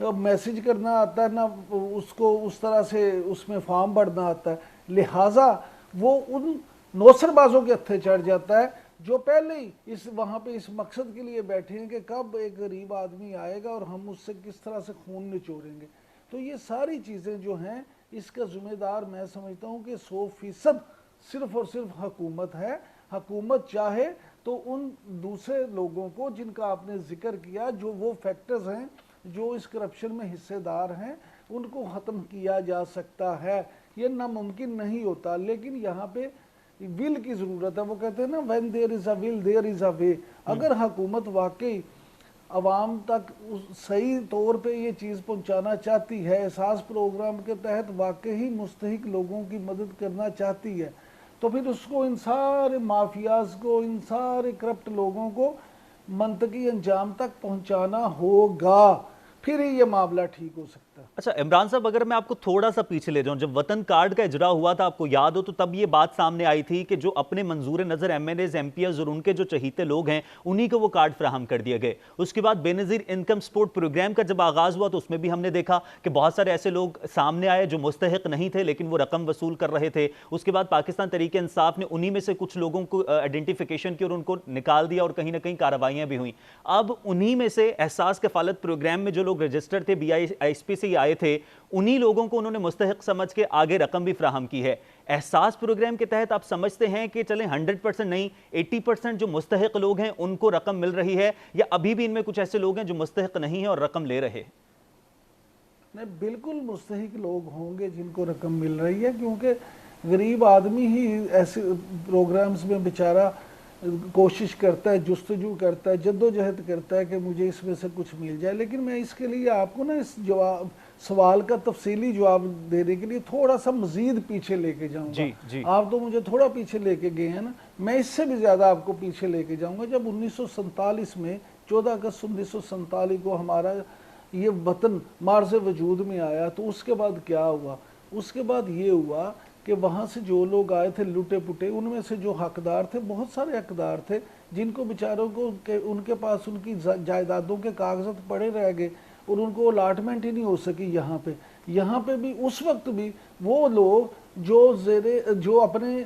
Message کرنا آتا ہے نہ اس کو اس طرح سے اس میں فارم بھرنا آتا ہے، لہٰذا وہ ان نوسر بازوں کے ہتھے چڑھ جاتا ہے جو پہلے ہی وہاں پہ اس مقصد کے لیے بیٹھے ہیں کہ کب ایک غریب آدمی آئے گا اور ہم اس سے کس طرح سے خون نچوڑیں گے۔ تو یہ ساری چیزیں جو ہیں اس کا ذمہ دار میں سمجھتا ہوں کہ 100% صرف اور صرف حکومت ہے۔ حکومت چاہے تو ان دوسرے لوگوں کو جن کا آپ نے ذکر کیا، جو وہ فیکٹرز ہیں جو اس کرپشن میں حصے دار ہیں، ان کو ختم کیا جا سکتا ہے۔ یہ ناممکن نہیں ہوتا، لیکن یہاں پہ ول کی ضرورت ہے۔ وہ کہتے ہیں نا when there is a will there is a way۔ اگر حکومت واقعی عوام تک صحیح طور پہ یہ چیز پہنچانا چاہتی ہے، احساس پروگرام کے تحت واقعی مستحق لوگوں کی مدد کرنا چاہتی ہے، تو پھر اس کو ان سارے مافیاز کو، ان سارے کرپٹ لوگوں کو منطقی انجام تک پہنچانا ہوگا، پھر ہی یہ معاملہ ٹھیک ہو سکتا ہے۔ اچھا عمران صاحب، اگر میں آپ کو تھوڑا سا پیچھے لے جاؤں، جب وطن کارڈ کا اجرا ہوا تھا آپ کو یاد ہو تو تب یہ بات سامنے آئی تھی کہ جو اپنے منظور نظر MNAs, MPs اور ان کے جو چہیتے لوگ ہیں انہی کو وہ کارڈ فراہم کر دیے گئے۔ اس کے بعد بے نظیر انکم سپورٹ پروگرام کا جب آغاز ہوا تو اس میں بھی ہم نے دیکھا کہ بہت سارے ایسے لوگ سامنے آئے جو مستحق نہیں تھے لیکن وہ رقم وصول کر رہے تھے۔ اس کے بعد پاکستان تحریک انصاف نے انہی میں سے کچھ لوگوں کو آئیڈینٹیفیکیشن کی اور ان کو نکال دیا اور کہیں نہ کہیں کارروائیاں بھی ہوئیں۔ اب انہی میں سے احساس کفالت پروگرام میں جو لوگ رجسٹر تھے BI ISP سے ہی آئے تھے، انہی لوگوں کو انہوں نے مستحق سمجھ کے آگے رقم بھی فراہم کی ہے۔ احساس پروگرام کے تحت آپ سمجھتے ہیں کہ چلیں 100% نہیں 80% جو مستحق لوگ ہیں ان کو رقم مل رہی ہے، یا ابھی بھی ان میں کچھ ایسے لوگ ہیں جو مستحق نہیں ہیں اور رقم لے رہے؟ نہیں، بالکل مستحق لوگ ہوں گے جن کو رقم مل رہی ہے، کیونکہ غریب آدمی ہی ایسے پروگرامز میں بیچارہ کوشش کرتا ہے، جستجو کرتا ہے، جدوجہد کرتا ہے کہ مجھے اس میں سے کچھ مل جائے۔ لیکن میں اس کے لیے آپ کو نا اس سوال کا تفصیلی جواب دینے کے لیے تھوڑا سا مزید پیچھے لے کے جاؤں گا۔ آپ تو مجھے تھوڑا پیچھے لے کے گئے ہیں نا، میں اس سے بھی زیادہ آپ کو پیچھے لے کے جاؤں گا۔ جب 1947 میں 14 اگست 1947 کو ہمارا یہ وطن مارز وجود میں آیا، تو اس کے بعد کیا ہوا؟ اس کے بعد یہ ہوا کہ وہاں سے جو لوگ آئے تھے لٹے پٹے، ان میں سے جو حقدار تھے، بہت سارے حقدار تھے جن کو بیچاروں کو ان کے پاس ان کی جائیدادوں کے کاغذات پڑے رہ گئے اور ان کو الاٹمنٹ ہی نہیں ہو سکی۔ یہاں پہ بھی اس وقت بھی وہ لوگ جو اپنے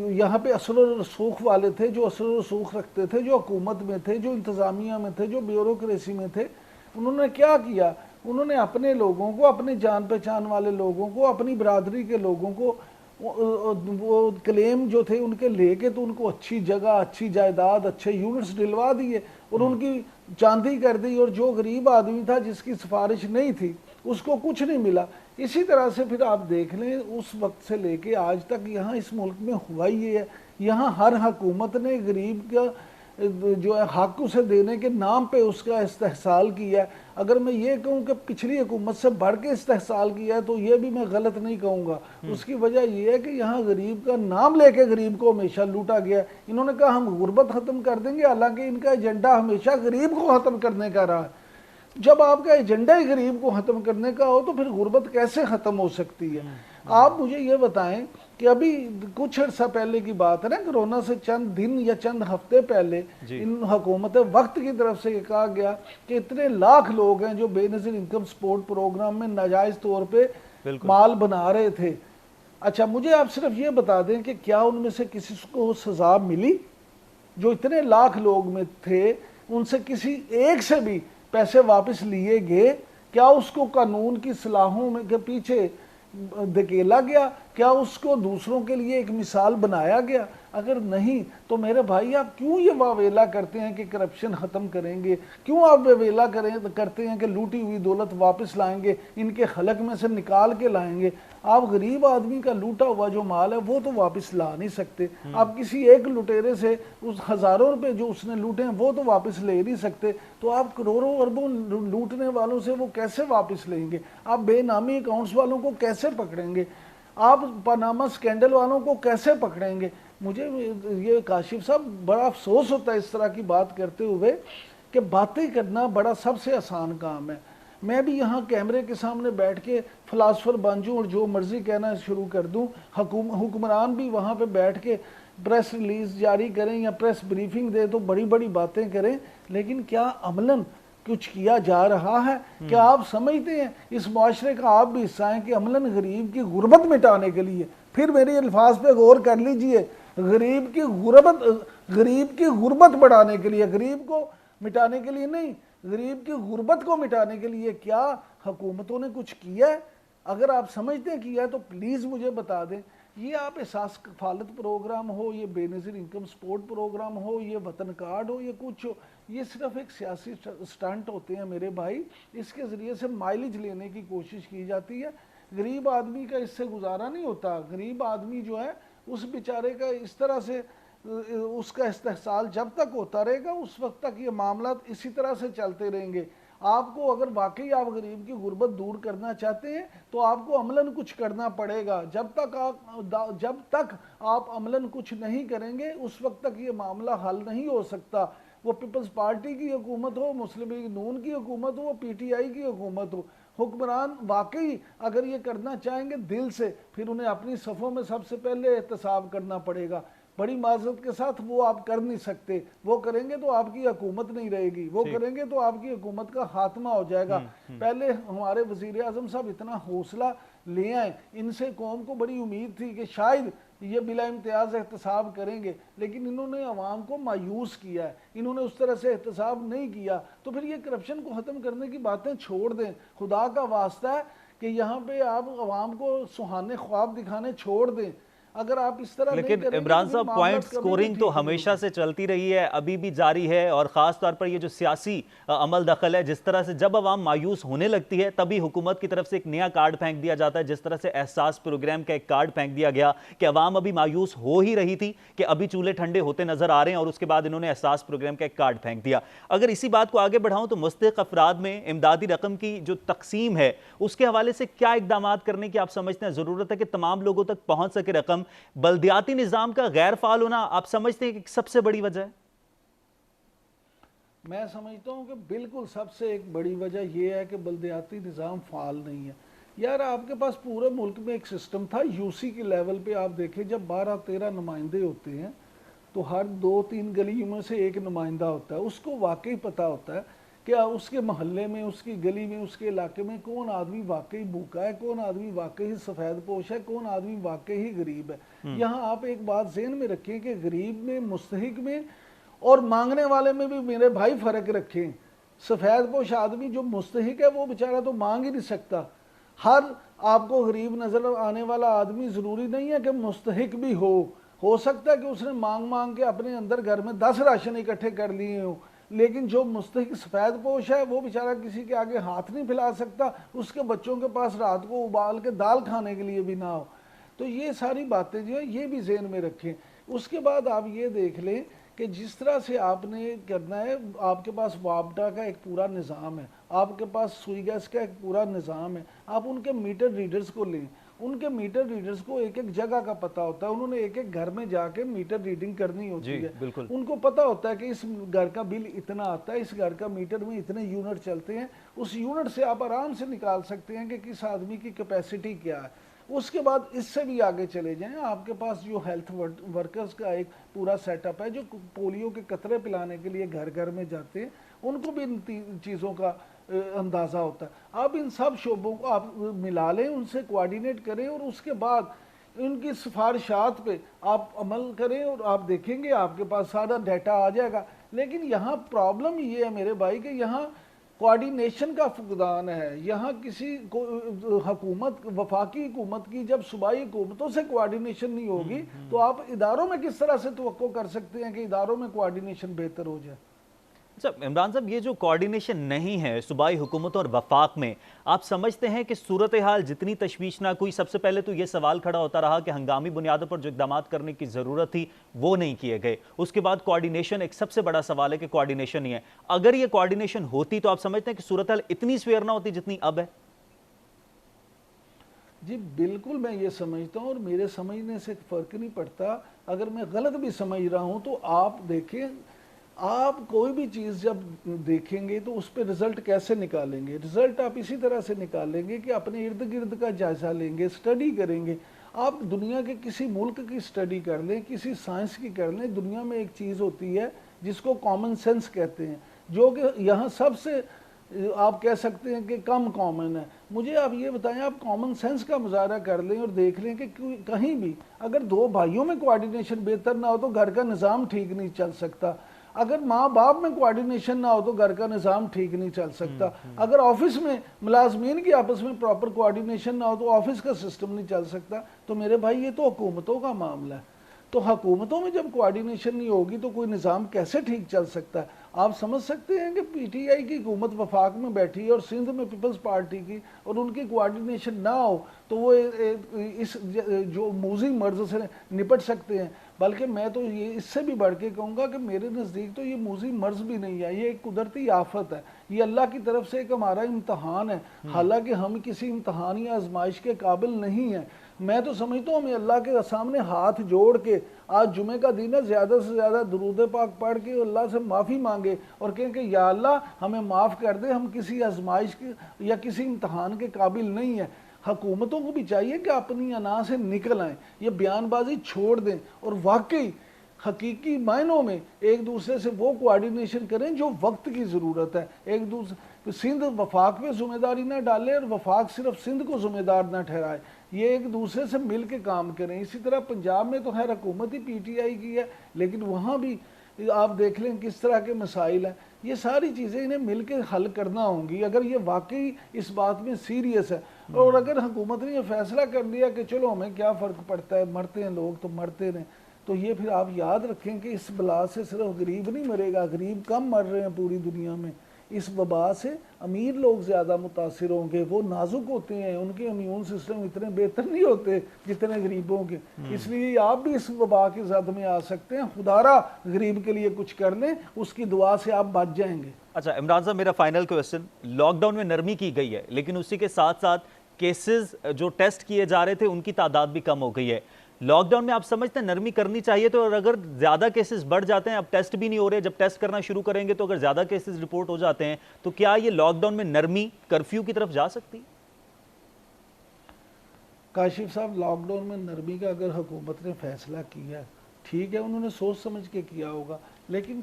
یہاں پہ اثر و رسوخ والے تھے، جو اثر و رسوخ رکھتے تھے، جو حکومت میں تھے، جو انتظامیہ میں تھے، جو بیوروکریسی میں تھے، انہوں نے کیا کیا؟ انہوں نے اپنے لوگوں کو، اپنے جان پہچان والے لوگوں کو، اپنی برادری کے لوگوں کو وہ کلیم جو تھے ان کے لے کے تو ان کو اچھی جگہ، اچھی جائیداد، اچھے یونٹس دلوا دیے اور ان کی چاندی کر دی، اور جو غریب آدمی تھا جس کی سفارش نہیں تھی اس کو کچھ نہیں ملا۔ اسی طرح سے پھر آپ دیکھ لیں اس وقت سے لے کے آج تک یہاں اس ملک میں ہوا ہی یہ ہے۔ یہاں ہر حکومت نے غریب کا جو ہے حق اسے دینے کے نام پہ اس کا استحصال کیا ہے۔ اگر میں یہ کہوں کہ پچھلی حکومت سے بڑھ کے استحصال کیا ہے تو یہ بھی میں غلط نہیں کہوں گا۔ اس کی وجہ یہ ہے کہ یہاں غریب کا نام لے کے غریب کو ہمیشہ لوٹا گیا۔ انہوں نے کہا ہم غربت ختم کر دیں گے، حالانکہ ان کا ایجنڈا ہمیشہ غریب کو ختم کرنے کا رہا ہے۔ جب آپ کا ایجنڈا ہی غریب کو ختم کرنے کا ہو تو پھر غربت کیسے ختم ہو سکتی ہے؟ آپ مجھے یہ بتائیں کہ ابھی کچھ عرصہ پہلے کی بات ہے نا، کرونا سے چند دن یا چند ہفتے پہلے ان حکومت وقت کی طرف سے یہ کہا گیا کہ اتنے لاکھ لوگ ہیں جو بے نظیر انکم سپورٹ پروگرام میں ناجائز طور پہ مال بنا رہے تھے۔ اچھا مجھے آپ صرف یہ بتا دیں کہ کیا ان میں سے کسی کو سزا ملی؟ جو اتنے لاکھ لوگ میں تھے ان سے کسی ایک سے بھی پیسے واپس لیے گئے؟ کیا اس کو قانون کی صلاحوں میں کے پیچھے دھکیلا گیا؟ کیا اس کو دوسروں کے لیے ایک مثال بنایا گیا؟ اگر نہیں تو میرے بھائی آپ کیوں یہ واویلا کرتے ہیں کہ کرپشن ختم کریں گے؟ کیوں آپ واویلا کرتے ہیں کہ لوٹی ہوئی دولت واپس لائیں گے، ان کے خلق میں سے نکال کے لائیں گے؟ آپ غریب آدمی کا لوٹا ہوا جو مال ہے وہ تو واپس لا نہیں سکتے۔ آپ کسی ایک لٹیرے سے اس ہزاروں روپے جو اس نے لوٹے ہیں وہ تو واپس لے نہیں سکتے، تو آپ کروڑوں اربوں لوٹنے والوں سے وہ کیسے واپس لیں گے؟ آپ بے نامی اکاؤنٹس والوں کو کیسے پکڑیں گے؟ آپ پاناما سکینڈل والوں کو کیسے پکڑیں گے؟ مجھے یہ کاشف صاحب بڑا افسوس ہوتا ہے اس طرح کی بات کرتے ہوئے کہ باتیں کرنا بڑا سب سے آسان کام ہے۔ میں بھی یہاں کیمرے کے سامنے بیٹھ کے فلاسفر بن جوں اور جو مرضی کہنا شروع کر دوں، حکمران بھی وہاں پہ بیٹھ کے پریس ریلیز جاری کریں یا پریس بریفنگ دے تو بڑی بڑی باتیں کریں، لیکن کیا عملاً کچھ کیا جا رہا ہے؟ کیا آپ سمجھتے ہیں اس معاشرے کا آپ بھی حصہ ہیں کہ عملاً غریب کی غربت مٹانے کے لیے، پھر میرے الفاظ پہ غور کر لیجئے، غریب کی غربت بڑھانے کے لیے، غریب کو مٹانے کے لیے نہیں، غریب کی غربت کو مٹانے کے لیے کیا حکومتوں نے کچھ کیا ہے؟ اگر آپ سمجھتے ہیں کیا ہے تو پلیز مجھے بتا دیں۔ یہ آپ احساس کفالت پروگرام ہو، یہ بے نظیر انکم سپورٹ پروگرام ہو، یہ وطن کارڈ ہو، یہ کچھ ہو، یہ صرف ایک سیاسی سٹنٹ ہوتے ہیں میرے بھائی۔ اس کے ذریعے سے مائلیج لینے کی کوشش کی جاتی ہے۔ غریب آدمی کا اس سے گزارا نہیں ہوتا۔ غریب آدمی جو ہے اس بیچارے کا اس طرح سے اس کا استحصال جب تک ہوتا رہے گا اس وقت تک یہ معاملات اسی طرح سے چلتے رہیں گے۔ آپ کو اگر واقعی آپ غریب کی غربت دور کرنا چاہتے ہیں تو آپ کو عملاً کچھ کرنا پڑے گا۔ جب تک آپ عملاً کچھ نہیں کریں گے اس وقت تک یہ معاملہ حل نہیں ہو سکتا۔ وہ پیپلز پارٹی کی حکومت ہو، مسلم لیگ نون کی حکومت ہو، پی ٹی آئی کی حکومت ہو، حکمران واقعی اگر یہ کرنا چاہیں گے دل سے، پھر انہیں اپنی صفوں میں سب سے پہلے احتساب کرنا پڑے گا۔ بڑی معذرت کے ساتھ وہ آپ کر نہیں سکتے۔ وہ کریں گے تو آپ کی حکومت نہیں رہے گی، وہ کریں گے تو آپ کی حکومت کا خاتمہ ہو جائے گا۔ پہلے ہمارے وزیر اعظم صاحب اتنا حوصلہ لے آئیں، ان سے قوم کو بڑی امید تھی کہ شاید یہ بلا امتیاز احتساب کریں گے، لیکن انہوں نے عوام کو مایوس کیا ہے، انہوں نے اس طرح سے احتساب نہیں کیا۔ تو پھر یہ کرپشن کو ختم کرنے کی باتیں چھوڑ دیں، خدا کا واسطہ ہے کہ یہاں پہ آپ عوام کو سہانے خواب دکھانے چھوڑ دیں۔ اگر آپ اس طرح نہیں لیکن کریں گے عمران تو صاحب معاملات پوائنٹ کبھی سکورنگ بھی تو ٹھیک نہیں ہمیشہ ہوگی۔ سے چلتی رہی ہے، ابھی بھی جاری ہے، اور خاص طور پر یہ جو سیاسی عمل دخل ہے، جس طرح سے جب عوام مایوس ہونے لگتی ہے تبھی حکومت کی طرف سے ایک نیا کارڈ پھینک دیا جاتا ہے، جس طرح سے احساس پروگرام کا ایک کارڈ پھینک دیا گیا کہ عوام ابھی مایوس ہو ہی رہی تھی کہ ابھی چولہے ٹھنڈے ہوتے نظر آ رہے ہیں، اور اس کے بعد انہوں نے احساس پروگرام کا ایک کارڈ پھینک دیا۔ اگر اسی بات کو آگے بڑھاؤں تو مستحق افراد میں امدادی رقم کی جو تقسیم ہے اس کے حوالے سے کیا اقدامات کرنے کی آپ سمجھتے ہیں ضرورت ہے کہ تمام لوگوں تک پہنچ سکے رقم؟ بلدیاتی نظام کا غیر فعال ہونا آپ سمجھتے ہیں کہ سب سے بڑی وجہ ہے؟ میں سمجھتا ہوں کہ بالکل سب سے ایک بڑی وجہ یہ ہے کہ بلدیاتی نظام فعال نہیں ہے۔ یار آپ کے پاس پورے ملک میں ایک سسٹم تھا، یو سی کے لیول پہ آپ دیکھیں جب 12-13 نمائندے ہوتے ہیں تو ہر 2-3 گلیوں میں سے ایک نمائندہ ہوتا ہے، اس کو واقعی پتہ ہوتا ہے کہ اس کے محلے میں، اس کی گلی میں، اس کے علاقے میں کون آدمی واقعی بھوکا ہے، کون آدمی واقعی سفید پوش ہے، کون آدمی واقعی غریب ہے۔ یہاں آپ ایک بات ذہن میں رکھیں کہ غریب میں، مستحق میں اور مانگنے والے میں بھی میرے بھائی فرق رکھیں۔ سفید پوش آدمی جو مستحق ہے وہ بیچارہ تو مانگ ہی نہیں سکتا۔ ہر آپ کو غریب نظر آنے والا آدمی ضروری نہیں ہے کہ مستحق بھی ہو سکتا ہے کہ اس نے مانگ کے اپنے اندر گھر میں 10 راشن اکٹھے کر لیے ہوں، لیکن جو مستحق سفید پوش ہے وہ بیچارہ کسی کے آگے ہاتھ نہیں پھیلا سکتا، اس کے بچوں کے پاس رات کو ابال کے دال کھانے کے لیے بھی نہ ہو۔ تو یہ ساری باتیں جو ہیں یہ بھی ذہن میں رکھیں۔ اس کے بعد آپ یہ دیکھ لیں کہ جس طرح سے آپ نے کرنا ہے، آپ کے پاس وابڈا کا ایک پورا نظام ہے، آپ کے پاس سوئی گیس کا ایک پورا نظام ہے، آپ ان کے میٹر ریڈرز کو لیں، ان کے میٹر ریڈرز کو ایک ایک جگہ کا پتہ ہوتا ہے، انہوں نے ایک ایک گھر میں جا کے میٹر ریڈنگ کرنی ہوتی ہے، ان کو پتہ ہوتا ہے کہ اس گھر کا بل اتنا آتا ہے، اس گھر کا میٹر میں اتنے یونٹ چلتے ہیں، اس یونٹ سے آپ آرام سے نکال سکتے ہیں کہ کس آدمی کی کیپیسٹی کیا ہے۔ اس کے بعد اس سے بھی آگے چلے جائیں، آپ کے پاس جو ہیلتھ ورکرز کا ایک پورا سیٹ اپ ہے جو پولیو کے قطرے پلانے کے لیے گھر گھر میں جاتے ہیں، ان کو بھی ان چیزوں کا اندازہ ہوتا ہے۔ آپ ان سب شعبوں کو آپ ملا لیں، ان سے کوارڈینیٹ کریں اور اس کے بعد ان کی سفارشات پہ آپ عمل کریں اور آپ دیکھیں گے آپ کے پاس سارا ڈیٹا آ جائے گا۔ لیکن یہاں پرابلم یہ ہے میرے بھائی کہ یہاں کوارڈینیشن کا فقدان ہے۔ یہاں کسی حکومت، وفاقی حکومت کی جب صوبائی حکومتوں سے کوارڈینیشن نہیں ہوگی تو آپ اداروں میں کس طرح سے توقع کر سکتے ہیں کہ اداروں میں کوارڈینیشن بہتر ہو جائے؟ اچھا عمران صاحب، یہ جو کوارڈینیشن نہیں ہے صوبائی حکومتوں اور وفاق میں، آپ سمجھتے ہیں کہ صورتحال جتنی تشویشناک ہوئی، سب سے پہلے تو یہ سوال کھڑا ہوتا رہا کہ ہنگامی بنیادوں پر جو اقدامات کرنے کی ضرورت تھی وہ نہیں کیے گئے، اس کے بعد کوارڈینیشن ایک سب سے بڑا سوال ہے کہ کوارڈینیشن نہیں ہے۔ اگر یہ کوارڈینیشن ہوتی تو آپ سمجھتے ہیں کہ صورتحال اتنی سویر نہ ہوتی جتنی اب ہے؟ جی بالکل میں یہ سمجھتا ہوں، اور میرے سمجھنے سے فرق نہیں پڑتا، اگر میں غلط بھی سمجھ رہا ہوں تو آپ دیکھیں، آپ کوئی بھی چیز جب دیکھیں گے تو اس پہ رزلٹ کیسے نکالیں گے؟ رزلٹ آپ اسی طرح سے نکالیں گے کہ اپنے ارد گرد کا جائزہ لیں گے، اسٹڈی کریں گے۔ آپ دنیا کے کسی ملک کی اسٹڈی کر لیں، کسی سائنس کی کر لیں، دنیا میں ایک چیز ہوتی ہے جس کو کامن سینس کہتے ہیں۔ جو کہ یہاں سب سے آپ کہہ سکتے ہیں کہ کم کامن ہے. مجھے آپ یہ بتائیں, آپ کامن سینس کا مظاہرہ کر لیں اور دیکھ لیں کہ کہیں بھی اگر دو بھائیوں میں کوآرڈینیشن بہتر نہ ہو تو گھر کا نظام ٹھیک نہیں چل سکتا. اگر ماں باپ میں کوآرڈینیشن نہ ہو تو گھر کا نظام ٹھیک نہیں چل سکتا. اگر آفس میں ملازمین کی آپس میں پراپر کوآرڈینیشن نہ ہو تو آفس کا سسٹم نہیں چل سکتا. تو میرے بھائی یہ تو حکومتوں کا معاملہ ہے. تو حکومتوں میں جب کوآرڈینیشن نہیں ہوگی تو کوئی نظام کیسے ٹھیک چل سکتا ہے؟ آپ سمجھ سکتے ہیں کہ پی ٹی آئی کی حکومت وفاق میں بیٹھی ہے اور سندھ میں پیپلز پارٹی کی, اور ان کی کوآرڈینیشن نہ ہو تو وہ اس جو موذی مرض سے نپٹ سکتے ہیں. بلکہ میں تو یہ اس سے بھی بڑھ کے کہوں گا کہ میرے نزدیک تو یہ موذی مرض بھی نہیں ہے, یہ ایک قدرتی آفت ہے. یہ اللہ کی طرف سے ایک ہمارا امتحان ہے, حالانکہ ہم کسی امتحان یا آزمائش کے قابل نہیں ہیں. میں تو سمجھتا ہوں ہمیں اللہ کے سامنے ہاتھ جوڑ کے, آج جمعے کا دن ہے, زیادہ سے زیادہ درود پاک پڑھ کے اللہ سے معافی مانگے اور کہیں کہ یا اللہ ہمیں معاف کر دے, ہم کسی آزمائش کے یا کسی امتحان کے قابل نہیں ہیں. حکومتوں کو بھی چاہیے کہ اپنی انا سے نکل آئیں, یہ بیان بازی چھوڑ دیں اور واقعی حقیقی معنوں میں ایک دوسرے سے وہ کوآرڈینیشن کریں جو وقت کی ضرورت ہے. ایک دوسرے سندھ وفاق پہ ذمہ داری نہ ڈالے اور وفاق صرف سندھ کو ذمہ دار نہ ٹھہرائے, یہ ایک دوسرے سے مل کے کام کریں. اسی طرح پنجاب میں تو خیر حکومت ہی پی ٹی آئی کی ہے, لیکن وہاں بھی آپ دیکھ لیں کس طرح کے مسائل ہیں. یہ ساری چیزیں انہیں مل کے حل کرنا ہوں گی اگر یہ واقعی اس بات میں سیریس ہے. اور اگر حکومت نے یہ فیصلہ کر لیا کہ چلو ہمیں کیا فرق پڑتا ہے, مرتے ہیں لوگ تو مرتے رہیں, تو یہ پھر آپ یاد رکھیں کہ اس بلا سے صرف غریب نہیں مرے گا, غریب کم مر رہے ہیں پوری دنیا میں. اس وبا سے امیر لوگ زیادہ متاثر ہوں گے, وہ نازک ہوتے ہیں, ان کے امیون سسٹم اتنے بہتر نہیں ہوتے جتنے غریبوں کے. اس لیے آپ بھی اس وبا کے زد میں آ سکتے ہیں. خدارا غریب کے لیے کچھ کر لیں, اس کی دعا سے آپ بچ جائیں گے. اچھا عمران صاحب, میرا فائنل کویسچن, لاک ڈاؤن میں نرمی کی گئی ہے لیکن اسی کے ساتھ ساتھ کیسز جو ٹیسٹ کیے جا رہے تھے ان کی تعداد بھی کم ہو گئی ہے. لاک ڈاؤن میں آپ سمجھتے ہیں نرمی کرنی چاہیے تو, اور اگر زیادہ کیسز بڑھ جاتے ہیں, اب ٹیسٹ بھی نہیں ہو رہے, جب ٹیسٹ کرنا شروع کریں گے تو اگر زیادہ کیسز رپورٹ ہو جاتے ہیں تو کیا یہ لاک ڈاؤن میں نرمی کرفیو کی طرف جا سکتی؟ کاشف صاحب, لاک ڈاؤن میں نرمی کا اگر حکومت نے فیصلہ کیا ٹھیک ہے, انہوں نے سوچ سمجھ کے کیا ہوگا, لیکن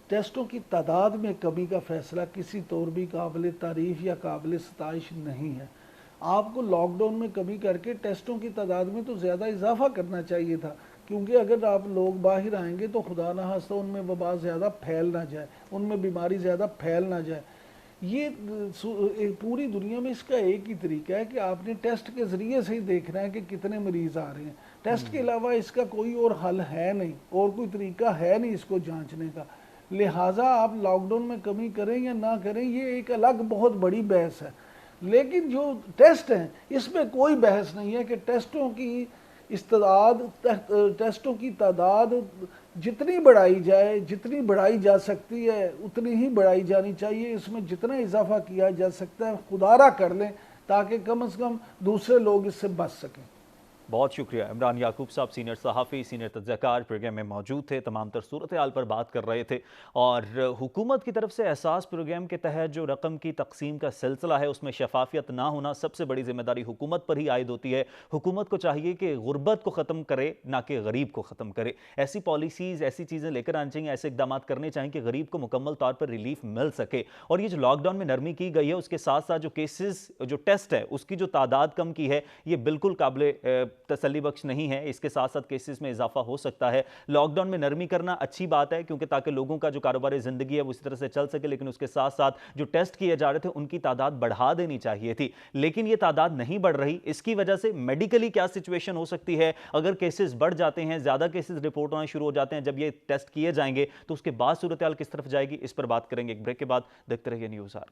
ٹیسٹوں کی تعداد میں کمی کا فیصلہ کسی طور بھی قابل تعریف یا قابل ستائش نہیں ہے. آپ کو لاک ڈاؤن میں کمی کر کے ٹیسٹوں کی تعداد میں تو زیادہ اضافہ کرنا چاہیے تھا, کیونکہ اگر آپ لوگ باہر آئیں گے تو خدا نہ خواستہ ان میں وبا زیادہ پھیل نہ جائے, ان میں بیماری زیادہ پھیل نہ جائے. یہ پوری دنیا میں اس کا ایک ہی طریقہ ہے کہ آپ نے ٹیسٹ کے ذریعے سے ہی دیکھنا ہے کہ کتنے مریض آ رہے ہیں. ٹیسٹ کے علاوہ اس کا کوئی اور حل ہے نہیں, اور کوئی طریقہ ہے نہیں اس کو جانچنے کا. لہٰذا آپ لاک ڈاؤن میں کمی کریں یا نہ کریں یہ ایک الگ بہت بڑی بحث ہے, لیکن جو ٹیسٹ ہیں اس میں کوئی بحث نہیں ہے کہ ٹیسٹوں کی تعداد جتنی بڑھائی جائے, جتنی بڑھائی جا سکتی ہے اتنی ہی بڑھائی جانی چاہیے. اس میں جتنا اضافہ کیا جا سکتا ہے خدارا کر لیں تاکہ کم از کم دوسرے لوگ اس سے بچ سکیں. بہت شکریہ. عمران یعقوب صاحب سینئر صحافی, سینئر تجزیہ کار, پروگرام میں موجود تھے, تمام تر صورتحال پر بات کر رہے تھے. اور حکومت کی طرف سے احساس پروگرام کے تحت جو رقم کی تقسیم کا سلسلہ ہے اس میں شفافیت نہ ہونا سب سے بڑی ذمہ داری حکومت پر ہی عائد ہوتی ہے. حکومت کو چاہیے کہ غربت کو ختم کرے نہ کہ غریب کو ختم کرے. ایسی پالیسیز, ایسی چیزیں لے کر آنی چاہیے, ایسے اقدامات کرنے چاہیے کہ غریب کو مکمل طور پر ریلیف مل سکے. اور یہ جو لاک ڈاؤن میں نرمی کی گئی ہے اس کے ساتھ ساتھ جو کیسز, جو ٹیسٹ ہے اس کی جو تعداد کم کی ہے یہ بالکل قابل تسلی بخش نہیں ہے. اس کے ساتھ ساتھ کیسز میں اضافہ ہو سکتا ہے. لاک ڈاؤن میں نرمی کرنا اچھی بات ہے کیونکہ تاکہ لوگوں کا جو کاروبار زندگی ہے وہ اسی طرح سے چل سکے, لیکن اس کے ساتھ ساتھ جو ٹیسٹ کیے جا رہے تھے ان کی تعداد بڑھا دینی چاہیے تھی, لیکن یہ تعداد نہیں بڑھ رہی. اس کی وجہ سے میڈیکلی کیا سچویشن ہو سکتی ہے اگر کیسز بڑھ جاتے ہیں, زیادہ کیسز رپورٹ ہونا شروع ہو جاتے ہیں, جب یہ ٹیسٹ کیے جائیں گے تو اس کے بعد صورتحال کس طرف جائے گی, اس پر بات کریں گے ایک بریک کے بعد. دیکھتے رہیے نیوز آر.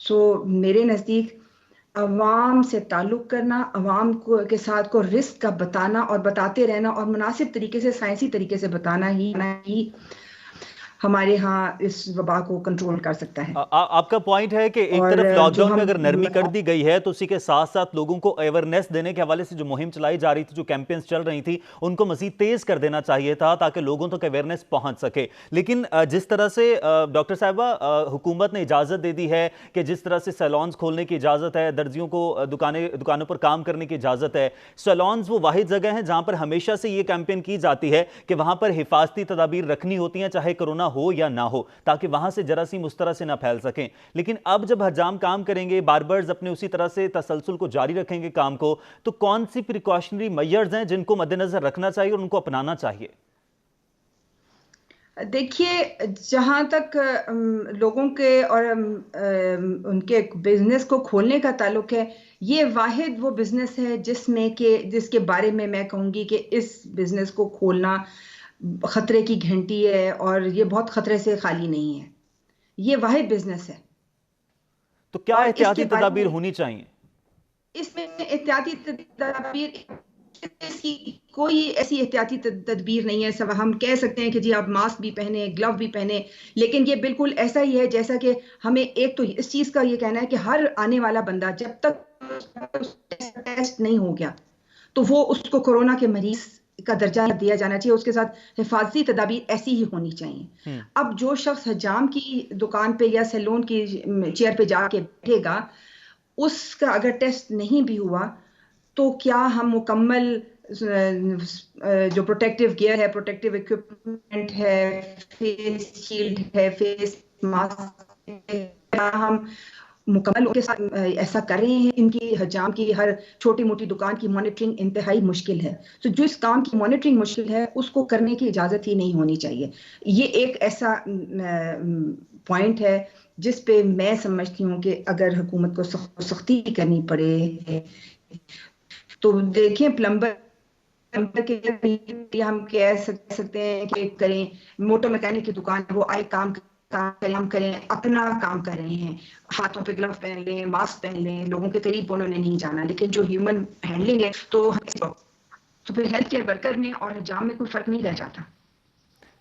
سو میرے نزدیک عوام سے تعلق کرنا، عوام کے ساتھ کو رسک کا بتانا اور بتاتے رہنا اور مناسب طریقے سے، سائنسی طریقے سے بتانا ہی ہمارے ہاں اس وبا کو کنٹرول کر سکتا ہے۔ آپ کا پوائنٹ ہے کہ ایک طرف لاک ڈاؤن میں اگر نرمی کر دی گئی ہے تو اسی کے ساتھ ساتھ لوگوں کو اویئرنیس دینے کے حوالے سے جو مہم چلائی جا رہی تھی، جو کیمپینز چل رہی تھی، ان کو مزید تیز کر دینا چاہیے تھا تاکہ لوگوں تک اویئرنیس پہنچ سکے۔ لیکن جس طرح سے ڈاکٹر صاحبہ حکومت نے اجازت دے دی ہے کہ جس طرح سے سیلونز کھولنے کی اجازت ہے، درزیوں کو دکانوں پر کام کرنے کی اجازت ہے، سیلونز وہ واحد جگہ ہیں جہاں پر ہمیشہ سے یہ کیمپین کی جاتی ہے کہ وہاں پر حفاظتی تدابیر رکھنی ہوتی ہیں، چاہے کرونا ہو یا نہ ہو، تاکہ وہاں سے جراثیم اس طرح سے نہ پھیل سکیں۔ لیکن اب جب حجام کام کریں گے، باربرز اپنے اسی طرح سے تسلسل کو جاری رکھیں گے کام کو، تو کون سی پریکاشنری میئرز ہیں جن کو مد نظر رکھنا چاہیے اور ان کو اپنانا چاہیے؟ دیکھیے، جہاں تک لوگوں کے اور ان کے بزنس کو کھولنے کا تعلق ہے، یہ واحد وہ بزنس ہے جس کے بارے میں کہوں گی کہ اس بزنس کو کھولنا خطرے کی گھنٹی ہے اور یہ بہت خطرے سے خالی نہیں ہے۔ یہ واحد بزنس ہے۔ تو کیا احتیاطی تدابیر ہونی چاہیے؟ اس میں احتیاطی تدابیر، کوئی ایسی احتیاطی تدبیر نہیں ہے۔ سب ہم کہہ سکتے ہیں کہ جی آپ ماسک بھی پہنے، گلو بھی پہنے، لیکن یہ بالکل ایسا ہی ہے جیسا کہ ہمیں ایک تو اس چیز کا یہ کہنا ہے کہ ہر آنے والا بندہ جب تک ٹیسٹ نہیں ہو گیا تو وہ اس کو کورونا کے مریض کا درجہ دیا جانا چاہیے، اس کے ساتھ حفاظتی تدابیر ایسی ہی ہونی چاہیے۔ اب جو شخص حجام کی دکان پہ یا سیلون کی چیئر پہ جا کے بیٹھے گا، اس کا اگر ٹیسٹ نہیں بھی ہوا تو کیا ہم مکمل جو پروٹیکٹیو گیئر ہے، پروٹیکٹیو ایکوپمنٹ ہے، فیس شیلڈ ہے، فیس ماسک ہے، کیا ہم مکمل کے ساتھ ایسا کر رہے ہیں؟ ان کی حجام کی ہر چھوٹی موٹی دکان کی مانیٹرنگ انتہائی مشکل ہے۔ تو جو اس کام کی مانیٹرنگ مشکل ہے اس کو کرنے کی اجازت ہی نہیں ہونی چاہیے۔ یہ ایک ایسا پوائنٹ ہے جس پہ میں سمجھتی ہوں کہ اگر حکومت کو سختی کرنی پڑے تو دیکھیں، پلمبر کے لیے ہم کہہ سکتے ہیں کہ کریں، موٹر میکینک کی دکان وہ آئے کام کریں، اپنا کام کر رہے ہیں، ہاتھوں پہ گلو پہن لیں، ماسک پہن لیں، لوگوں کے قریب انہوں نے نہیں جانا۔ لیکن جو ہیومن ہینڈلنگ ہے تو پھر ہیلتھ کیئر ورکر میں اور حجام میں کوئی فرق نہیں رہ جاتا۔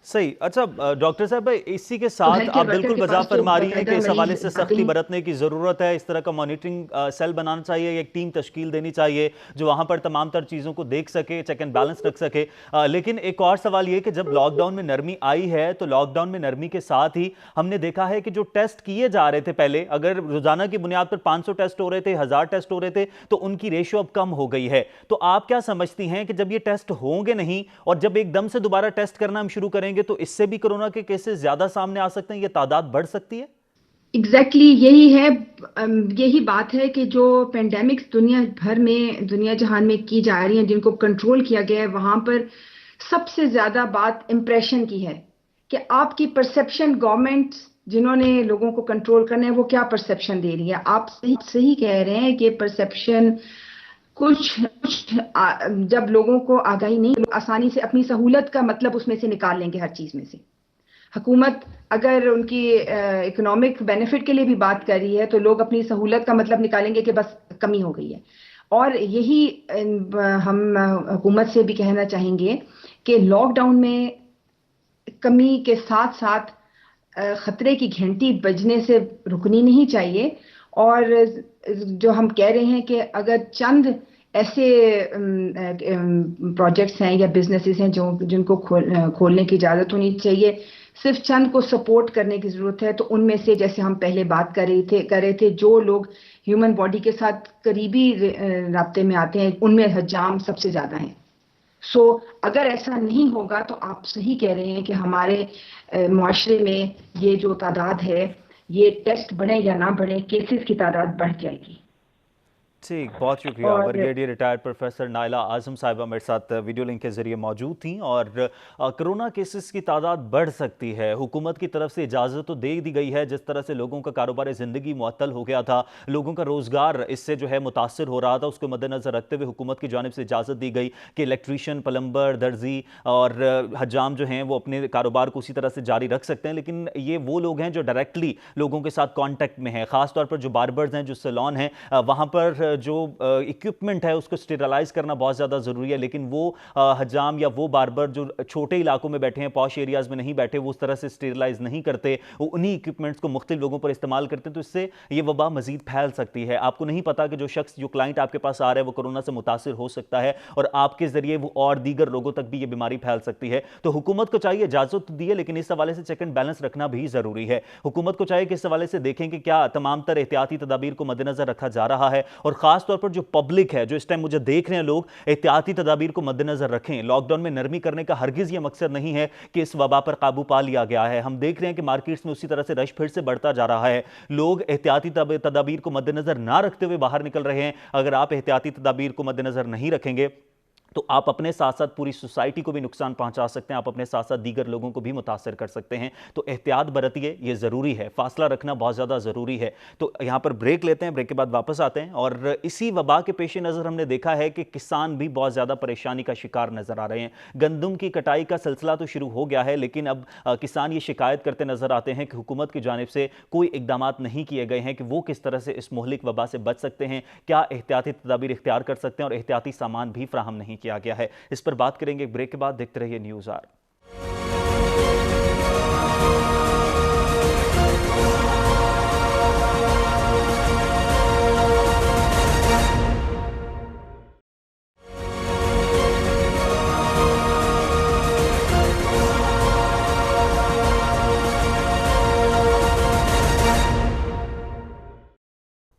صحیح۔ اچھا ڈاکٹر صاحب، اسی کے ساتھ آپ بالکل وضاحت فرما رہی ہیں کہ اس حوالے سے سختی برتنے کی ضرورت ہے، اس طرح کا مانیٹرنگ سیل بنانا چاہیے، ایک ٹیم تشکیل دینی چاہیے جو وہاں پر تمام تر چیزوں کو دیکھ سکے، چیک اینڈ بیلنس رکھ سکے۔ لیکن ایک اور سوال یہ کہ جب لاک ڈاؤن میں نرمی آئی ہے تو لاک ڈاؤن میں نرمی کے ساتھ ہی ہم نے دیکھا ہے کہ جو ٹیسٹ کیے جا رہے تھے پہلے، اگر روزانہ کی بنیاد پر 500 ٹیسٹ ہو رہے تھے، 1000 ٹیسٹ ہو رہے تھے، تو ان کی ریشو اب کم ہو گئی ہے۔ تو آپ کیا سمجھتی ہیں کہ جب یہ ٹیسٹ ہوں گے نہیں اور جب ایک دم سے دوبارہ ٹیسٹ کرنا ہم شروع کریں گے تو اس سے بھی کورونا کے کیسز زیادہ سامنے آ سکتے ہیں، یہ تعداد بڑھ سکتی ہے؟ ایگزیکٹلی یہی بات ہے کہ جو پینڈیمکس دنیا بھر میں، دنیا جہان میں کی جا رہی ہیں، جن کو کنٹرول کیا گیا ہے، وہاں پر سب سے زیادہ بات امپریشن کی ہے کہ آپ کی پرسیپشن، گورنمنٹ جنہوں نے لوگوں کو کنٹرول کرنا ہے وہ کیا پرسیپشن دے رہی ہے۔ آپ صحیح کہہ رہے ہیں کہ پرسیپشن کچھ جب لوگوں کو آگاہی نہیں، لوگ آسانی سے اپنی سہولت کا مطلب اس میں سے نکال لیں گے۔ ہر چیز میں سے حکومت اگر ان کی اکنامک بینیفٹ کے لیے بھی بات کر رہی ہے تو لوگ اپنی سہولت کا مطلب نکالیں گے کہ بس کمی ہو گئی ہے۔ اور یہی ہم حکومت سے بھی کہنا چاہیں گے کہ لاک ڈاؤن میں کمی کے ساتھ ساتھ خطرے کی گھنٹی بجنے سے رکنی نہیں چاہیے۔ اور جو ہم کہہ رہے ہیں کہ اگر چند ایسے پروجیکٹس ہیں یا بزنسز ہیں جن کو کھولنے کی اجازت ہونی چاہیے، صرف چند کو سپورٹ کرنے کی ضرورت ہے، تو ان میں سے جیسے ہم پہلے بات کر رہے تھے جو لوگ ہیومن باڈی کے ساتھ قریبی رابطے میں آتے ہیں، ان میں حجام سب سے زیادہ ہیں۔ سو اگر ایسا نہیں ہوگا تو آپ صحیح کہہ رہے ہیں کہ ہمارے معاشرے میں یہ جو تعداد ہے، یہ ٹیسٹ بڑھیں یا نہ بڑھیں، کیسز کی تعداد بڑھ جائے گی۔ ٹھیک، بہت شکریہ. اور برگیڈیئر ریٹائرڈ پروفیسر نائلہ اعظم صاحبہ میرے ساتھ ویڈیو لنک کے ذریعے موجود تھیں. اور کرونا کیسز کی تعداد بڑھ سکتی ہے. حکومت کی طرف سے اجازت تو دے دی گئی ہے. جس طرح سے لوگوں کا کاروبار زندگی معطل ہو گیا تھا, لوگوں کا روزگار اس سے جو ہے متاثر ہو رہا تھا, اس کو مد نظر رکھتے ہوئے حکومت کی جانب سے اجازت دی گئی کہ الیکٹریشین, پلمبر, درزی اور حجام جو ہیں وہ اپنے کاروبار کو اسی طرح سے جاری رکھ سکتے ہیں. لیکن یہ وہ لوگ ہیں جو ڈائریکٹلی لوگوں کے ساتھ کانٹیکٹ میں ہیں, خاص طور پر جو باربرز ہیں, جو سیلون ہیں, وہاں پر جو اکوپمنٹ ہے اس کو اسٹیرلائز کرنا بہت زیادہ ضروری ہے. لیکن وہ حجام یا وہ باربر جو چھوٹے علاقوں میں بیٹھے ہیں, پاش ایریاز میں نہیں بیٹھے, وہ اس طرح سے اسٹیرلائز نہیں کرتے, وہ انہی اکوپمنٹس کو مختلف لوگوں پر استعمال کرتے ہیں, تو اس سے یہ وبا مزید پھیل سکتی ہے. آپ کو نہیں پتا کہ جو شخص, جو کلائنٹ آپ کے پاس آ رہا ہے وہ کورونا سے متاثر ہو سکتا ہے اور آپ کے ذریعے وہ اور دیگر لوگوں تک بھی یہ بیماری پھیل سکتی ہے. تو حکومت کو چاہیے اجازت دی ہے, لیکن اس حوالے سے چیک اینڈ بیلنس رکھنا بھی ضروری ہے. حکومت کو چاہیے کہ اس حوالے سے دیکھیں کہ کیا تمام تر احتیاطی تدابیر کو مد نظر رکھا جا رہا ہے, اور خاص طور پر جو پبلک ہے, جو اس ٹائم مجھے دیکھ رہے ہیں لوگ, احتیاطی تدابیر کو مد نظر رکھیں. لاک ڈاؤن میں نرمی کرنے کا ہرگز یہ مقصد نہیں ہے کہ اس وبا پر قابو پا لیا گیا ہے. ہم دیکھ رہے ہیں کہ مارکیٹس میں اسی طرح سے رش پھر سے بڑھتا جا رہا ہے. لوگ احتیاطی تدابیر کو مد نظر نہ رکھتے ہوئے باہر نکل رہے ہیں. اگر آپ احتیاطی تدابیر کو مد نظر نہیں رکھیں گے تو آپ اپنے ساتھ ساتھ پوری سوسائٹی کو بھی نقصان پہنچا سکتے ہیں, آپ اپنے ساتھ ساتھ دیگر لوگوں کو بھی متاثر کر سکتے ہیں. تو احتیاط برتیے, یہ ضروری ہے, فاصلہ رکھنا بہت زیادہ ضروری ہے. تو یہاں پر بریک لیتے ہیں, بریک کے بعد واپس آتے ہیں. اور اسی وبا کے پیش نظر ہم نے دیکھا ہے کہ کسان بھی بہت زیادہ پریشانی کا شکار نظر آ رہے ہیں. گندم کی کٹائی کا سلسلہ تو شروع ہو گیا ہے, لیکن اب کسان یہ شکایت کرتے نظر آتے ہیں کہ حکومت کی جانب سے کوئی اقدامات نہیں کیے گئے ہیں کہ وہ کس طرح سے اس مہلک وبا سے بچ سکتے ہیں, کیا احتیاطی تدابیر اختیار کر سکتے ہیں, اور احتیاطی سامان بھی فراہم نہیں کیا گیا ہے. اس پر بات کریں گے بریک کے بعد. دیکھتے رہیے نیوز آر.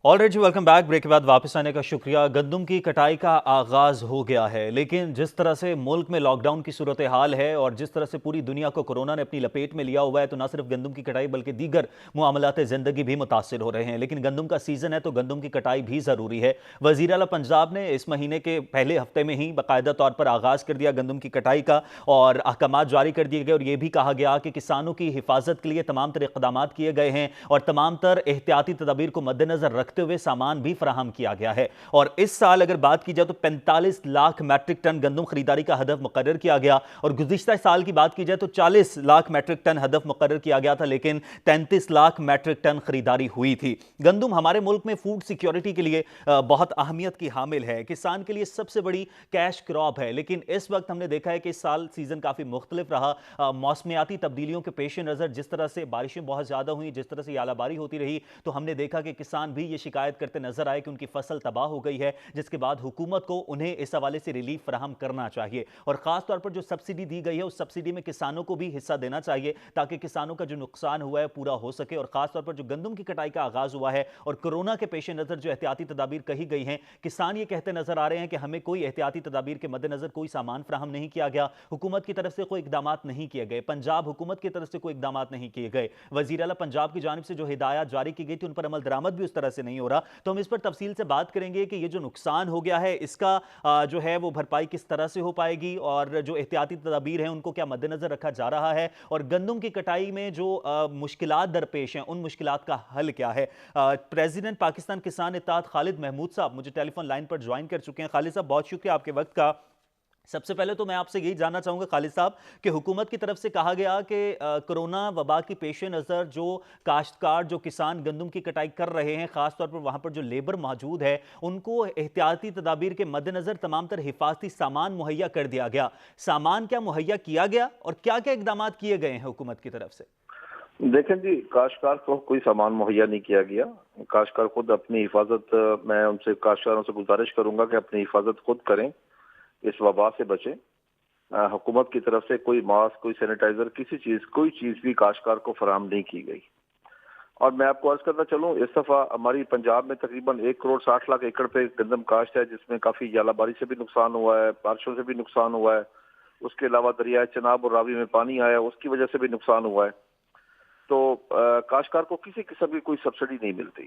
آلریڈ جی, ویلکم بیک. بریک کے بعد واپس آنے کا شکریہ. گندم کی کٹائی کا آغاز ہو گیا ہے, لیکن جس طرح سے ملک میں لاک ڈاؤن کی صورتحال ہے اور جس طرح سے پوری دنیا کو کورونا نے اپنی لپیٹ میں لیا ہوا ہے, تو نہ صرف گندم کی کٹائی بلکہ دیگر معاملات زندگی بھی متاثر ہو رہے ہیں. لیکن گندم کا سیزن ہے تو گندم کی کٹائی بھی ضروری ہے. وزیر اعلیٰ پنجاب نے اس مہینے کے پہلے ہفتے میں ہی باقاعدہ طور پر آغاز کر دیا گندم کی کٹائی کا, اور احکامات جاری کر دیے گئے, اور یہ بھی کہا گیا کہ کسانوں کی حفاظت کے لیے تمام تر اقدامات کیے گئے ہیں اور تمام تر احتیاطی تدابیر کو مد نظر رکھتے ہوئے سامان بھی فراہم کیا گیا ہے. اور اس سال اگر بات کی جائے تو 45 لاکھ میٹرک ٹن گندم خریداری کا ہدف مقرر کیا گیا, اور گزشتہ سال کی بات کی جائے تو 40 لاکھ میٹرک ٹن ہدف مقرر کیا گیا تھا, لیکن 33 لاکھ میٹرک ٹن خریداری ہوئی تھی. گندم ہمارے ملک میں فوڈ سیکیورٹی کے لیے بہت اہمیت کی حامل ہے, کسان کے لیے سب سے بڑی کیش کراپ ہے. لیکن اس وقت ہم نے دیکھا ہے کہ اس سال سیزن کافی مختلف رہا. موسمیاتی تبدیلیوں کے پیش نظر جس طرح سے بارشیں بہت زیادہ ہوئیں, جس طرح سے یالہ باری ہوتی رہی, تو ہم نے دیکھا کہ کسان بھی یہ شکایت کرتے نظر آئے کہ ان کی فصل تباہ ہو گئی ہے, جس کے بعد حکومت کو انہیں اس حوالے سے ریلیف فراہم کرنا چاہیے. اور خاص طور پر جو سبسڈی دی گئی ہے اس سبسڈی میں کسانوں کو بھی حصہ دینا چاہیے تاکہ کسانوں کا جو نقصان ہوا ہے پورا ہو سکے. اور خاص طور پر جو گندم کی کٹائی کا آغاز ہوا ہے اور کورونا کے پیش نظر جو احتیاطی تدابیر کہی گئی ہیں, کسان یہ کہتے نظر آ رہے ہیں کہ ہمیں کوئی احتیاطی تدابیر کے مد نظر کوئی سامان فراہم نہیں کیا گیا, حکومت کی طرف سے کوئی اقدامات نہیں کیے گئے, پنجاب حکومت کی طرف سے کوئی اقدامات نہیں کیے گئے, وزیر اعلیٰ پنجاب کی جانب سے جو ہدایات جاری کی گئی تھی ان پر عمل درآمد بھی اس طرح سے نہیں ہو رہا. تو ہم اس پر تفصیل سے بات کریں گے کہ یہ جو نقصان ہو گیا ہے اس کا جو ہے وہ بھرپائی کس طرح سے ہو پائے گی, اور جو احتیاطی تدابیر ہیں ان کو کیا مد نظر رکھا جا رہا ہے, اور گندم کی کٹائی میں جو مشکلات درپیش ہیں ان مشکلات کا حل کیا ہے. پریزیڈنٹ پاکستان کسان اتحاد خالد محمود صاحب مجھے ٹیلی فون لائن پر جوائن کر چکے ہیں. خالد صاحب بہت شکریہ آپ کے وقت کا. سب سے پہلے تو میں آپ سے یہی جاننا چاہوں گا خالد صاحب کہ حکومت کی طرف سے کہا گیا کہ کرونا وبا کی پیش نظر جو کاشتکار, جو کسان گندم کی کٹائی کر رہے ہیں, خاص طور پر وہاں پر جو لیبر موجود ہے, ان کو احتیاطی تدابیر کے مد نظر تمام تر حفاظتی سامان مہیا کر دیا گیا. سامان کیا مہیا کیا گیا اور کیا کیا اقدامات کیے گئے ہیں حکومت کی طرف سے؟ دیکھیں جی, کاشتکار کو کوئی سامان مہیا نہیں کیا گیا. کاشتکار خود اپنی حفاظت, میں ان سے کاشتکاروں سے گزارش کروں گا کہ اپنی حفاظت خود کریں, اس وبا سے بچیں. حکومت کی طرف سے کوئی ماسک, کوئی سینیٹائزر, کوئی چیز بھی کاشتکار کو فراہم نہیں کی گئی. اور میں آپ کو عرض کرنا چلوں, اس دفعہ ہماری پنجاب میں تقریباً 1.60 کروڑ ایکڑ پہ گندم کاشت ہے, جس میں کافی یالہ باری سے بھی نقصان ہوا ہے, بارشوں سے بھی نقصان ہوا ہے. اس کے علاوہ دریائے چناب اور راوی میں پانی آیا, اس کی وجہ سے بھی نقصان ہوا ہے. تو کاشتکار کو کسی قسم کی کوئی سبسڈی نہیں ملتی.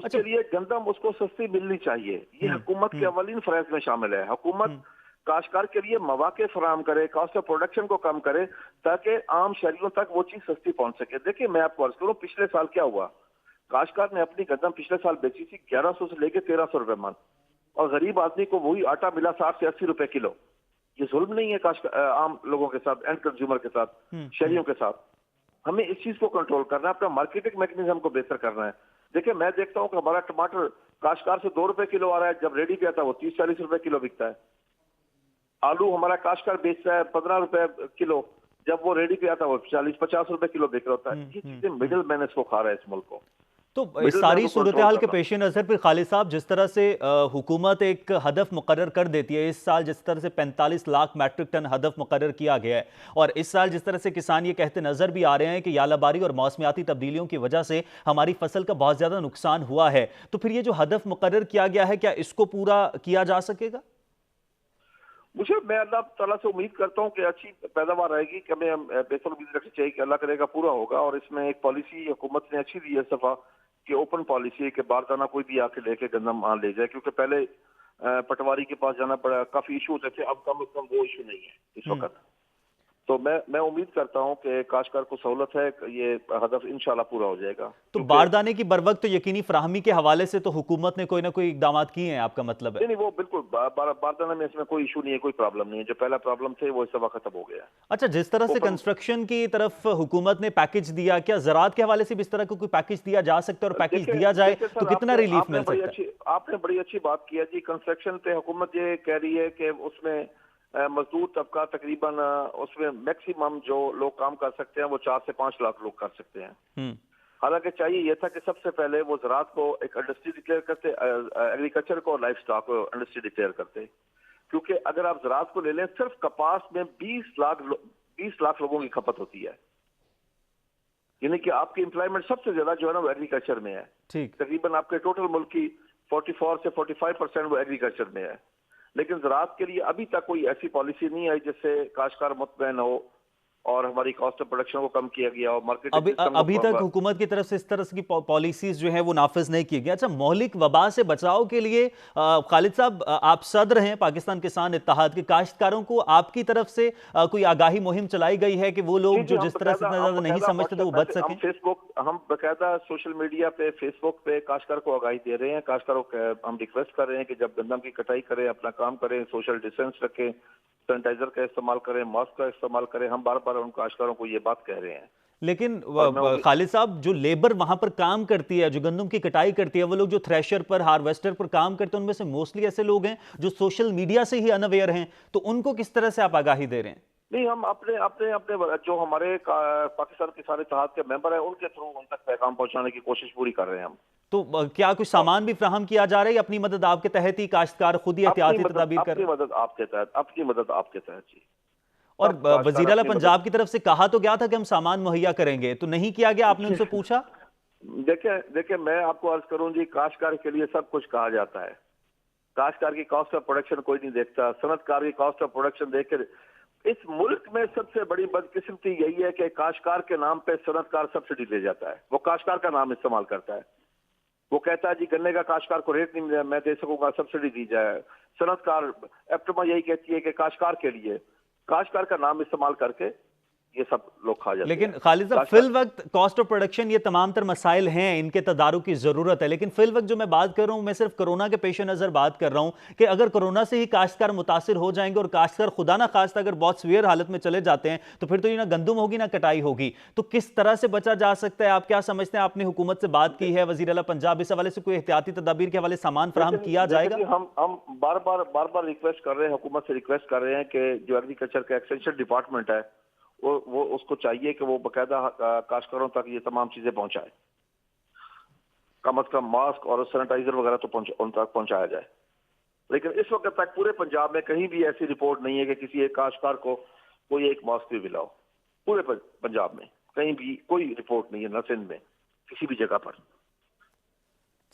اس کے لیے گندم اس کو سستی ملنی چاہیے. یہ حکومت کے اولین فرائض میں شامل ہے. حکومت کاشتکار کے لیے مواقع فراہم کرے, کاسٹ آف پروڈکشن کو کم کرے تاکہ عام شہریوں تک وہ چیز سستی پہنچ سکے. دیکھیں میں آپ کو عرض کروں, پچھلے سال کیا ہوا, کاشتکار نے اپنی گندم پچھلے سال بیچی تھی 1100 سے لے کے 1300 روپے من, اور غریب آدمی کو وہی آٹا ملا 60 سے 80 روپے کلو. یہ ظلم نہیں ہے عام لوگوں کے ساتھ, اینڈ کنزیومر کے ساتھ, شہریوں کے ساتھ؟ ہمیں اس چیز کو کنٹرول کرنا ہے, اپنا مارکیٹنگ میکنزم کو بہتر کرنا ہے. دیکھیں میں دیکھتا ہوں کہ ہمارا ٹماٹر کاشتکار سے 2 روپے کلو آ رہا ہے, جب ریڈی پہ آتا ہے وہ 30-40 روپے کلو بکتا ہے. آلو ہمارا کاشتکار بیچتا ہے 15 روپے کلو, جب وہ ریڈی پہ آتا ہے وہ 40-50 روپے کلو بک رہا ہوتا ہے. یہ چیزیں مڈل مین اس کو کھا رہا ہے اس ملک کو. تو اس ساری صورتحال کے پیش نظر پھر خالد صاحب, جس طرح سے حکومت ایک ہدف مقرر کر دیتی ہے, اس سال جس طرح سے 45 لاکھ میٹرک ٹن ہدف مقرر کیا گیا ہے, اور اس سال جس طرح سے کسان یہ کہتے نظر بھی آ رہے ہیں کہ یالہ باری اور موسمیاتی تبدیلیوں کی وجہ سے ہماری فصل کا بہت زیادہ نقصان ہوا ہے, تو پھر یہ جو ہدف مقرر کیا گیا ہے کیا اس کو پورا کیا جا سکے گا؟ میں اللہ تعالیٰ سے امید کرتا ہوں کہ اچھی پیداوار رہے گی, کہ ہمیں بہتر امید رکھنی چاہیے کہ اللہ کرے گا پورا ہوگا. اور اس میں ایک پالیسی حکومت نے اچھی دی ہے اس دفعہ, کہ اوپن پالیسی ہے کہ باردانہ کوئی بھی آ کے لے کے گندم لے جائے, کیونکہ پہلے پٹواری کے پاس جانا پڑا, کافی ایشو ہوتے تھے, اب کم از کم وہ ایشو نہیں ہے اس وقت. تو میں امید کرتا ہوں کہ کاشتکار کو سہولت ہے, یہ ہدف انشاءاللہ پورا ہو جائے گا. تو باردانے کی بروقت یقینی فراہمی کے حوالے سے تو حکومت نے کوئی نہ کوئی اقدامات کیے ہیں, آپ کا مطلب ہے؟ نہیں, وہ بالکل باردانہ میں اس میں کوئی ایشو نہیں ہے, کوئی پرابلم نہیں ہے. جو پہلا پرابلم تھے وہ اس دفعہ ختم ہو گیا. اچھا, جس طرح سے کنسٹرکشن کی طرف حکومت نے پیکج دیا, کیا زراعت کے حوالے سے بھی اس طرح کا کوئی پیکج دیا جا سکتا ہے, اور پیکج دیا جائے تو کتنا ریلیف مل سکتا ہے؟ آپ نے بڑی اچھی بات کیا جی. کنسٹرکشن پہ حکومت یہ کہہ رہی ہے کہ اس میں مزدور طبقہ تقریباً اس میں میکسیمم جو لوگ کام کر سکتے ہیں وہ 4 سے 5 لاکھ لوگ کر سکتے ہیں. حالانکہ چاہیے یہ تھا کہ سب سے پہلے وہ زراعت کو ایک انڈسٹری ڈکلیئر کرتے, ایگریکلچر کو اور لائف سٹاک کو انڈسٹری ڈکلیئر کرتے, کیونکہ اگر آپ زراعت کو لے لیں صرف کپاس میں 20 لاکھ لوگوں کی کھپت ہوتی ہے. یعنی کہ آپ کی امپلائمنٹ سب سے زیادہ جو ہے نا وہ ایگریکلچر میں ہے. تقریباً آپ کے ٹوٹل ملک کی 44 سے 45% وہ ایگریکلچر میں ہے. لیکن زراعت کے لیے ابھی تک کوئی ایسی پالیسی نہیں آئی جس سے کاشتکار مطمئن ہو اور ہماری کاسٹ آف پروڈکشن کو کم کیا گیا اور مارکیٹ ابھی تک حکومت کی طرف سے اس طرح کی پالیسیز جو ہیں وہ نافذ نہیں کی گئی. اچھا, مہلک وبا سے بچاؤ کے لیے خالد صاحب آپ صدر ہیں پاکستان کسان اتحاد کے, کاشتکاروں کو آپ کی طرف سے کوئی آگاہی مہم چلائی گئی ہے کہ وہ لوگ جو جس طرح سے اتنا زیادہ نہیں سمجھتے تو وہ بچ سکیں؟ ہم باقاعدہ سوشل میڈیا پہ, فیس بک پہ کاشتکار کو آگاہی دے رہے ہیں. کاشتکاروں کو ہم ریکویسٹ کر رہے ہیں کہ جب گندم کی کٹائی کریں اپنا کام کریں, سوشل ڈسٹینس رکھیں, سینیٹائزر کا استعمال کریں, ماسک کا استعمال کریں. ہم بار بار ان کاشتکاروں کو یہ بات کہہ رہے ہیں. لیکن خالد صاحب, جو لیبر وہاں پر کام کرتی ہے, جو گندم کی کٹائی کرتی ہے, وہ لوگ جو تھریشر پر, ہارویسٹر پر کام کرتے ہیں, ان میں سے موسٹلی ایسے لوگ ہیں جو سوشل میڈیا سے ہی انویئر ہیں, تو ان کو کس طرح سے آپ آگاہی دے رہے ہیں؟ نہیں, ہم اپنے جو ہمارے پاکستان کسان اتحاد کے ممبر ہیں ان کے تھرو ان تک پیغام پہنچانے کی کوشش پوری کر رہے ہیں ہم. تو کیا کچھ سامان بھی فراہم کیا جا رہا ہے, اپنی مدد آپ کے تحت ہی کاشتکار خود ہی احتیاطی تدابیر کر رہے ہیں؟ اپنی مدد آپ کے تحت جی. اور وزیر اعلیٰ پنجاب کی طرف سے کہا تو گیا تھا کہ ہم سامان مہیا کریں گے, تو نہیں کیا گیا؟ آپ نے ان سے پوچھا؟ دیکھیں میں آپ کو عرض کروں جی, کاشتکار کے لیے سب کچھ کہا جاتا ہے. کاشتکار کی کاسٹ آف پروڈکشن کوئی نہیں دیکھتا. صنعت کار کی کاسٹ آف پروڈکشن دیکھ کے, اس ملک میں سب سے بڑی بدقسمتی یہی ہے کہ کاشتکار کے نام پہ صنعت کار سبسڈی لے جاتا ہے. وہ کاشتکار کا نام استعمال کرتا ہے. وہ کہتا ہے جی گنے کا کاشتکار کو ریٹ نہیں میں دے سکوں گا, سبسڈی دی جائے. صنعت کار ایپٹما یہی کہتی ہے کہ کاشتکار کے لیے, کاشتکار کا نام استعمال کر کے یہ سب لوگ کھا جاتے ہیں. لیکن خالد صاحب, فی الوقت کاسٹ آف پروڈکشن یہ تمام تر مسائل ہیں, ان کے تدارک کی ضرورت ہے, لیکن فی الوقت جو میں بات کر رہا ہوں میں صرف کرونا کے پیش نظر بات کر رہا ہوں کہ اگر کرونا سے ہی کاشتکار متاثر ہو جائیں گے اور کاشتکار خدا نہ خواستہ اگر بہت سویئر حالت میں چلے جاتے ہیں تو پھر تو یہ نہ گندم ہوگی نہ کٹائی ہوگی. تو کس طرح سے بچا جا سکتا ہے؟ آپ کیا سمجھتے ہیں؟ آپ نے حکومت سے بات کی ہے, وزیر اعلیٰ پنجاب, اس حوالے سے کوئی احتیاطی تدابیر کے حوالے سامان فراہم کیا جائے گا؟ ہم بار بار ریکویسٹ کر رہے ہیں, حکومت سے ریکویسٹ کر رہے ہیں کہ جو ایگریکلچر کا ایکسٹینشن ڈپارٹمنٹ ہے وہ اس کو چاہیے کہ وہ باقاعدہ کاشتکاروں تک یہ تمام چیزیں پہنچائے. کم از کم ماسک اور سینیٹائزر وغیرہ تو ان تک پہنچایا جائے. لیکن اس وقت تک پورے پنجاب میں کہیں بھی ایسی رپورٹ نہیں ہے کہ کسی ایک کاشتکار کو کوئی ایک ماسک بھی ملا ہو. پورے پنجاب میں کہیں بھی کوئی رپورٹ نہیں ہے, نہ سندھ میں, کسی بھی جگہ پر.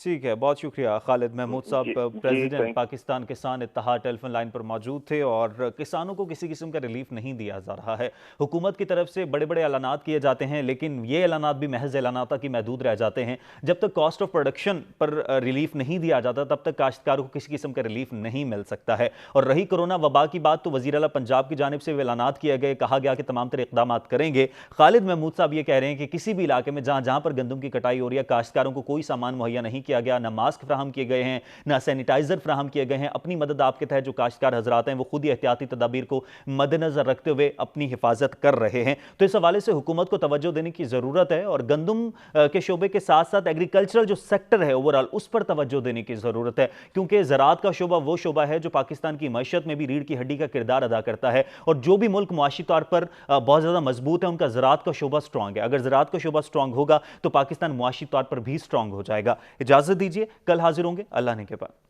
ٹھیک ہے، بہت شکریہ خالد محمود صاحب، پریزیڈنٹ جی پاکستان کسان اتحاد ٹیلی فون لائن پر موجود تھے، اور کسانوں کو کسی قسم کا ریلیف نہیں دیا جا رہا ہے۔ حکومت کی طرف سے بڑے بڑے اعلانات کیے جاتے ہیں، لیکن یہ اعلانات بھی محض اعلانات کی محدود رہ جاتے ہیں۔ جب تک cost of production per relief نہیں دیا جاتا تب تک کاشتکاروں کو کسی قسم کا ریلیف نہیں مل سکتا ہے۔ اور رہی کرونا وبا کی بات، تو وزیر اعلیٰ پنجاب کی جانب سے اعلانات کیے گئے، کہا گیا کہ تمام تر اقدامات کریں گے۔ خالد محمود صاحب یہ کہہ رہے ہیں کہ کسی بھی علاقے میں جہاں پر گندم کی کٹائی ہو رہی ہے، کاشتکاروں کو کوئی سامان مہیا نہیں کیا گیا، نہ ماسک فراہم کیے گئے ہیں، نہ سینیٹائزر فراہم کیے گئے ہیں۔ اپنی مدد آپ کے تحت جو کاشتکار حضرات ہیں وہ خود ہی احتیاطی تدابیر کو مد نظر رکھتے ہوئے اپنی حفاظت کر رہے ہیں۔ تو اس حوالے سے حکومت کو توجہ دینے کی ضرورت ہے، اور گندم کے شعبے کے ساتھ ساتھ ایگریکلچرل جو سیکٹر ہے اوورال، اس پر توجہ دینے کی ضرورت ہے، کیونکہ زراعت کا شعبہ وہ شعبہ ہے جو پاکستان کی معیشت میں بھی ریڑھ کی ہڈی کا کردار ادا کرتا ہے، اور جو بھی ملک معاشی طور پر بہت زیادہ مضبوط ہے ان کا زراعت کا شعبہ سٹرونگ ہے۔ اگر زراعت کا شعبہ سٹرونگ ہوگا تو پاکستان معاشی طور پر بھی سٹرونگ ہو جائے گا۔ اجازت دیجیے، کل حاضر ہوں گے اللہ نے کے بعد۔